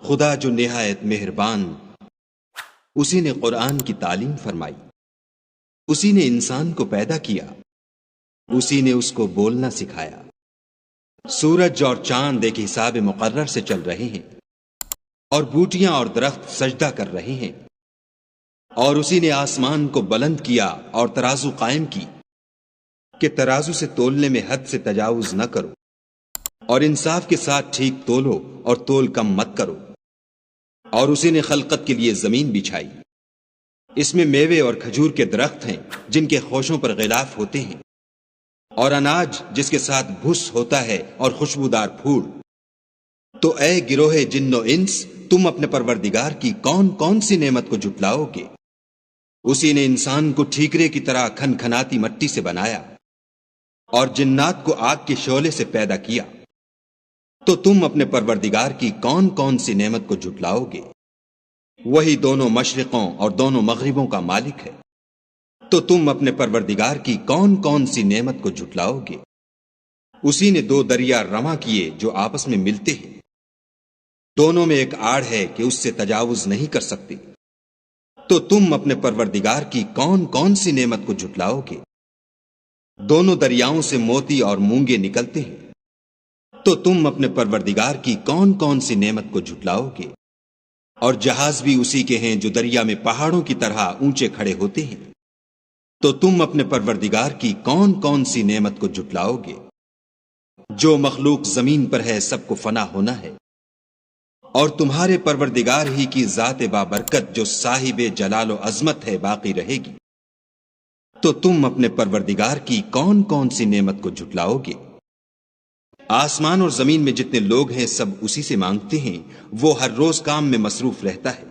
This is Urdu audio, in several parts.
خدا جو نہایت مہربان، اسی نے قرآن کی تعلیم فرمائی، اسی نے انسان کو پیدا کیا، اسی نے اس کو بولنا سکھایا۔ سورج اور چاند ایک حساب مقرر سے چل رہے ہیں، اور بوٹیاں اور درخت سجدہ کر رہے ہیں، اور اسی نے آسمان کو بلند کیا اور ترازو قائم کی کہ ترازو سے تولنے میں حد سے تجاوز نہ کرو، اور انصاف کے ساتھ ٹھیک تولو اور تول کم مت کرو۔ اور اسی نے خلقت کے لیے زمین بچھائی، اس میں میوے اور کھجور کے درخت ہیں جن کے خوشوں پر غلاف ہوتے ہیں، اور اناج جس کے ساتھ بھس ہوتا ہے اور خوشبودار پھول۔ تو اے گروہ جن و انس، تم اپنے پروردگار کی کون کون سی نعمت کو جھٹلاؤ گے؟ اسی نے انسان کو ٹھیکرے کی طرح کھنکھناتی مٹی سے بنایا اور جنات کو آگ کے شعلے سے پیدا کیا۔ تو تم اپنے پروردگار کی کون کون سی نعمت کو جھٹلاؤ گے؟ وہی دونوں مشرقوں اور دونوں مغربوں کا مالک ہے۔ تو تم اپنے پروردگار کی کون کون سی نعمت کو جھٹلاؤ گے؟ اسی نے دو دریا رواں کیے جو آپس میں ملتے ہیں، دونوں میں ایک آڑ ہے کہ اس سے تجاوز نہیں کر سکتے۔ تو تم اپنے پروردگار کی کون کون سی نعمت کو جھٹلاؤ گے؟ دونوں دریاؤں سے موتی اور مونگے نکلتے ہیں۔ تو تم اپنے پروردگار کی کون کون سی نعمت کو جھٹلاؤ گے؟ اور جہاز بھی اسی کے ہیں جو دریا میں پہاڑوں کی طرح اونچے کھڑے ہوتے ہیں۔ تو تم اپنے پروردگار کی کون کون سی نعمت کو جھٹلاؤ گے؟ جو مخلوق زمین پر ہے سب کو فنا ہونا ہے، اور تمہارے پروردگار ہی کی ذات بابرکت جو صاحب جلال و عظمت ہے باقی رہے گی۔ تو تم اپنے پروردگار کی کون کون سی نعمت کو جھٹلاؤ گے؟ آسمان اور زمین میں جتنے لوگ ہیں سب اسی سے مانگتے ہیں، وہ ہر روز کام میں مصروف رہتا ہے۔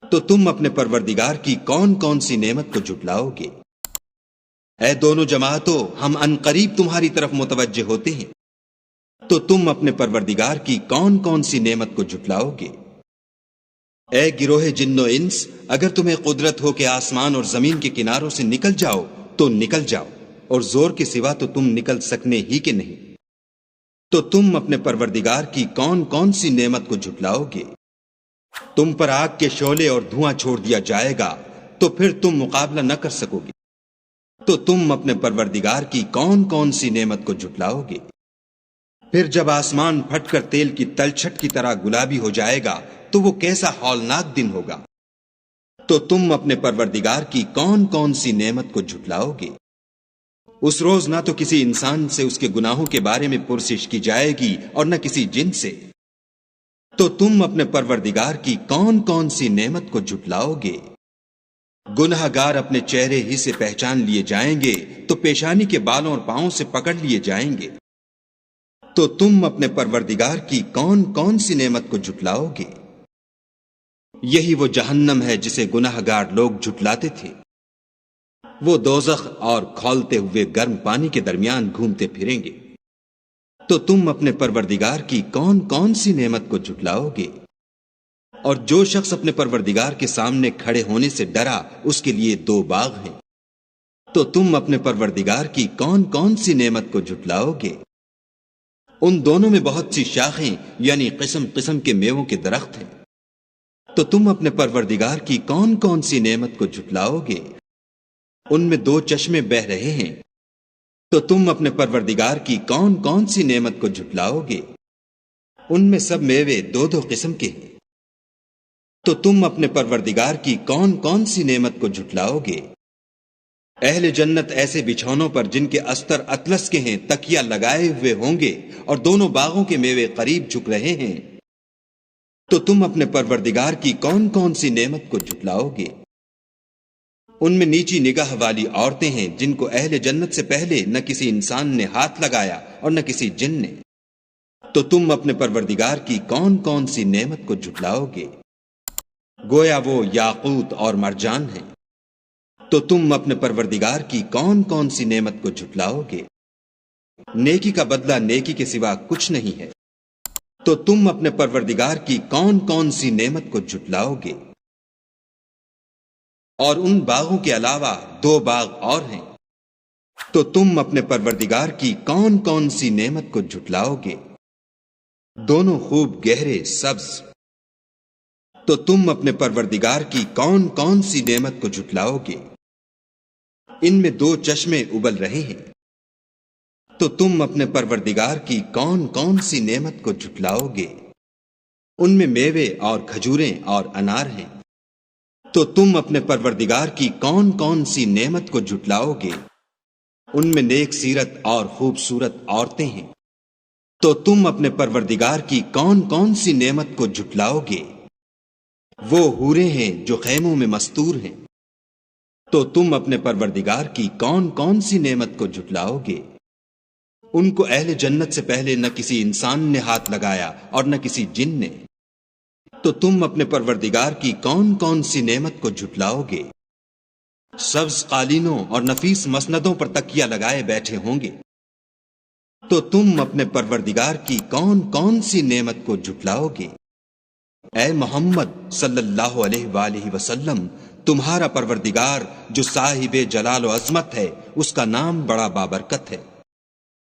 تو تم اپنے پروردگار کی کون کون سی نعمت کو جھٹلاؤ گے؟ اے دونوں جماعتوں، ہم عنقریب تمہاری طرف متوجہ ہوتے ہیں۔ تو تم اپنے پروردگار کی کون کون سی نعمت کو جھٹلاؤ گے؟ اے گروہ جن و انس، اگر تمہیں قدرت ہو کہ آسمان اور زمین کے کناروں سے نکل جاؤ تو نکل جاؤ، اور زور کے سوا تو تم نکل سکنے ہی کے نہیں۔ تو تم اپنے پروردگار کی کون کون سی نعمت کو جھٹلاؤ گے؟ تم پر آگ کے شعلے اور دھواں چھوڑ دیا جائے گا تو پھر تم مقابلہ نہ کر سکو گے۔ تو تم اپنے پروردگار کی کون کون سی نعمت کو جھٹلاؤ گے؟ پھر جب آسمان پھٹ کر تیل کی تلچھٹ کی طرح گلابی ہو جائے گا تو وہ کیسا ہولناک دن ہوگا۔ تو تم اپنے پروردگار کی کون کون سی نعمت کو جھٹلاؤ گے؟ اس روز نہ تو کسی انسان سے اس کے گناہوں کے بارے میں پرسش کی جائے گی اور نہ کسی جن سے۔ تو تم اپنے پروردگار کی کون کون سی نعمت کو جھٹلاؤ گے؟ گناہ گار اپنے چہرے ہی سے پہچان لیے جائیں گے تو پیشانی کے بالوں اور پاؤں سے پکڑ لیے جائیں گے۔ تو تم اپنے پروردگار کی کون کون سی نعمت کو جھٹلاؤ گے؟ یہی وہ جہنم ہے جسے گناہ گار لوگ جھٹلاتے تھے، وہ دوزخ اور کھولتے ہوئے گرم پانی کے درمیان گھومتے پھریں گے۔ تو تم اپنے پروردگار کی کون کون سی نعمت کو جھٹلاؤ گے؟ اور جو شخص اپنے پروردگار کے سامنے کھڑے ہونے سے ڈرا اس کے لیے دو باغ ہیں۔ تو تم اپنے پروردگار کی کون کون سی نعمت کو جھٹلاؤ گے؟ ان دونوں میں بہت سی شاخیں یعنی قسم قسم کے میووں کے درخت ہیں۔ تو تم اپنے پروردگار کی کون کون سی نعمت کو جھٹلاؤ گے؟ ان میں دو چشمے بہ رہے ہیں۔ تو تم اپنے پروردگار کی کون کون سی نعمت کو جھٹلاؤ گے؟ ان میں سب میوے دو دو قسم کے ہیں۔ تو تم اپنے پروردگار کی کون کون سی نعمت کو جھٹلاؤ گے؟ اہل جنت ایسے بچھونوں پر جن کے استر اطلس کے ہیں تکیہ لگائے ہوئے ہوں گے، اور دونوں باغوں کے میوے قریب جھک رہے ہیں۔ تو تم اپنے پروردگار کی کون کون سی نعمت کو جھٹلاؤ گے؟ ان میں نیچی نگاہ والی عورتیں ہیں جن کو اہل جنت سے پہلے نہ کسی انسان نے ہاتھ لگایا اور نہ کسی جن نے۔ تو تم اپنے پروردگار کی کون کون سی نعمت کو جھٹلاؤ گے؟ گویا وہ یاقوت اور مرجان ہیں۔ تو تم اپنے پروردگار کی کون کون سی نعمت کو جھٹلاؤ گے؟ نیکی کا بدلہ نیکی کے سوا کچھ نہیں ہے۔ تو تم اپنے پروردگار کی کون کون سی نعمت کو جھٹلاؤ گے؟ اور ان باغوں کے علاوہ دو باغ اور ہیں۔ تو تم اپنے پروردگار کی کون کون سی نعمت کو جھٹلاؤ گے؟ دونوں خوب گہرے سبز، تو تم اپنے پروردگار کی کون کون سی نعمت کو جھٹلاؤ گے؟ ان میں دو چشمے ابل رہے ہیں، تو تم اپنے پروردگار کی کون کون سی نعمت کو جھٹلاؤ گے؟ ان میں میوے اور کھجوریں اور انار ہیں، تو تم اپنے پروردگار کی کون کون سی نعمت کو جھٹلاؤ گے؟ ان میں نیک سیرت اور خوبصورت عورتیں ہیں، تو تم اپنے پروردگار کی کون کون سی نعمت کو جھٹلاؤ گے؟ وہ حوریں ہیں جو خیموں میں مستور ہیں، تو تم اپنے پروردگار کی کون کون سی نعمت کو جھٹلاؤ گے؟ ان کو اہل جنت سے پہلے نہ کسی انسان نے ہاتھ لگایا اور نہ کسی جن نے، تو تم اپنے پروردگار کی کون کون سی نعمت کو جھٹلاؤ گے؟ سبز قالینوں اور نفیس مسندوں پر تکیہ لگائے بیٹھے ہوں گے، تو تم اپنے پروردگار کی کون کون سی نعمت کو جھٹلاؤ گے؟ اے محمد صلی اللہ علیہ وآلہ وسلم، تمہارا پروردگار جو صاحب جلال و عظمت ہے، اس کا نام بڑا بابرکت ہے۔